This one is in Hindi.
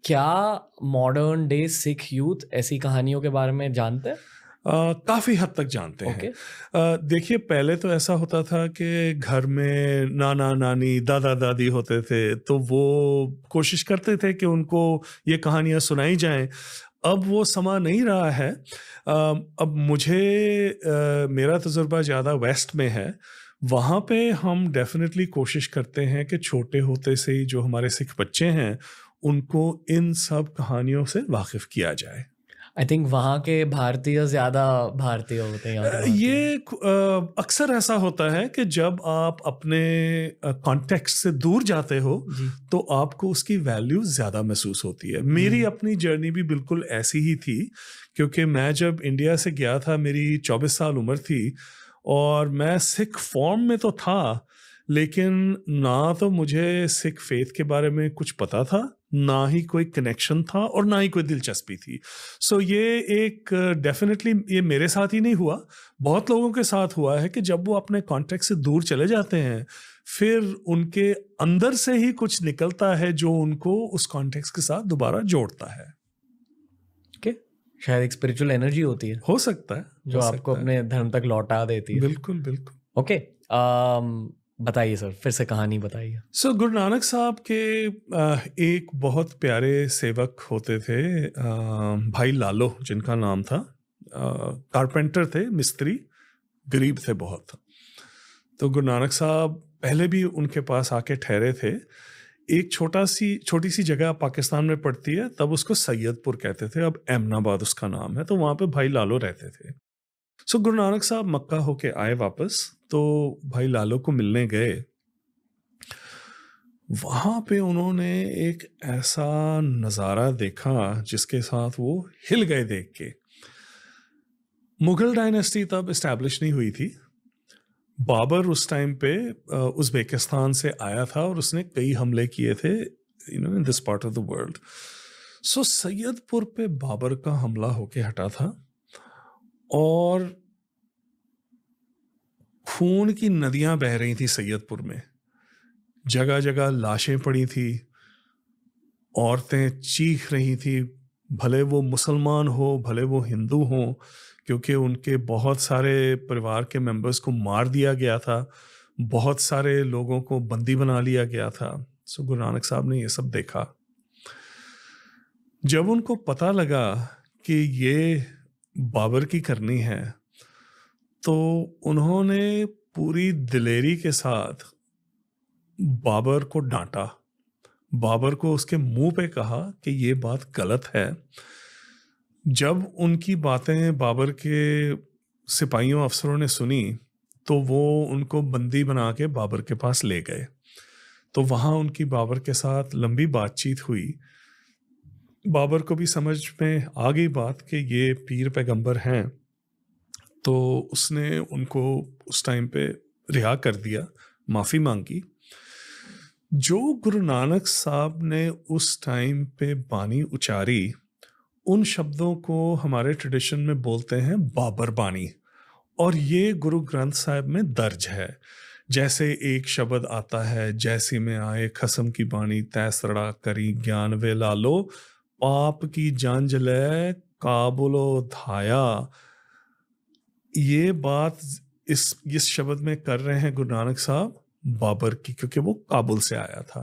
क्या मॉडर्न डे सिख यूथ ऐसी कहानियों के बारे में जानते हैं? काफ़ी हद तक जानते हैं। ओके। देखिए, पहले तो ऐसा होता था कि घर में नाना-नानी, दादा-दादी होते थे, तो वो कोशिश करते थे कि उनको ये कहानियाँ सुनाई जाएँ। अब वो समा नहीं रहा है। अब मेरा तजुर्बा ज़्यादा वेस्ट में है। वहाँ पे हम डेफ़िनेटली कोशिश करते हैं कि छोटे होते से ही जो हमारे सिख बच्चे हैं, उनको इन सब कहानियों से वाकिफ़ किया जाए। आई थिंक वहाँ के भारतीय ज़्यादा भारतीय होते हैं यहाँ के भारतीय। अक्सर ऐसा होता है कि जब आप अपने कॉन्टेक्स्ट से दूर जाते हो, जी। तो आपको उसकी वैल्यू ज़्यादा महसूस होती है। मेरी अपनी जर्नी भी बिल्कुल ऐसी ही थी, क्योंकि मैं जब इंडिया से गया था, मेरी 24 साल उम्र थी और मैं सिख फॉर्म में तो था, लेकिन ना तो मुझे सिख फेथ के बारे में कुछ पता था, ना ही कोई कनेक्शन था और ना ही कोई दिलचस्पी थी। सो ये एक डेफ़िनेटली ये मेरे साथ ही नहीं हुआ, बहुत लोगों के साथ हुआ है कि जब वो अपने कॉन्टेक्ट से दूर चले जाते हैं, फिर उनके अंदर से ही कुछ निकलता है जो उनको उस कॉन्टेक्स्ट के साथ दोबारा जोड़ता है। ओके। शायद एक स्पिरिचुअल एनर्जी होती है हो सकता है, जो हो आपको सकता है। अपने धर्म तक लौटा देती है। बिल्कुल, बिल्कुल। ओके। बताइए सर, फिर से कहानी बताइए। गुरु नानक साहब के एक बहुत प्यारे सेवक होते थे, भाई लालो जिनका नाम था। कारपेंटर थे, मिस्त्री, गरीब थे बहुत। तो गुरु नानक साहब पहले भी उनके पास आके ठहरे थे। एक छोटी सी जगह पाकिस्तान में पड़ती है, तब उसको सैयदपुर कहते थे, अब एमनाबाद उसका नाम है। तो वहाँ पे भाई लालो रहते थे। गुरु नानक साहब मक्का होके आए वापस, तो भाई लालो को मिलने गए। वहाँ पे उन्होंने एक ऐसा नज़ारा देखा जिसके साथ वो हिल गए देख के। मुगल डायनेस्टी तब इस्टेब्लिश नहीं हुई थी। बाबर उस टाइम पे उज़्बेकिस्तान से आया था और उसने कई हमले किए थे in this part of the world. Saidpur पे बाबर का हमला होके हटा था और खून की नदियां बह रही थी सैयदपुर में। जगह जगह लाशें पड़ी थी, औरतें चीख रही थी, भले वो मुसलमान हो, भले वो हिंदू हो, क्योंकि उनके बहुत सारे परिवार के मेंबर्स को मार दिया गया था, बहुत सारे लोगों को बंदी बना लिया गया था। गुरु नानक साहब ने ये सब देखा। जब उनको पता लगा कि ये बाबर की करनी है, तो उन्होंने पूरी दिलेरी के साथ बाबर को डांटा। बाबर को उसके मुंह पे कहा कि ये बात गलत है। जब उनकी बातें बाबर के सिपाहियों अफसरों ने सुनी, तो वो उनको बंदी बना के बाबर के पास ले गए। तो वहाँ उनकी बाबर के साथ लंबी बातचीत हुई। बाबर को भी समझ में आ गई बात कि ये पीर पैगंबर हैं, तो उसने उनको उस टाइम पे रिहा कर दिया, माफ़ी मांगी। जो गुरु नानक साहब ने उस टाइम पे बानी उचारी, उन शब्दों को हमारे ट्रेडिशन में बोलते हैं बाबर बानी, और ये गुरु ग्रंथ साहिब में दर्ज है। जैसे एक शब्द आता है, जैसी में आए खसम की बानी तैसड़ा करी ज्ञान वे लालो, पाप की जांज ले काबुलो धाया। ये बात इस शब्द में कर रहे हैं गुरु नानक साहब बाबर की, क्योंकि वो काबुल से आया था।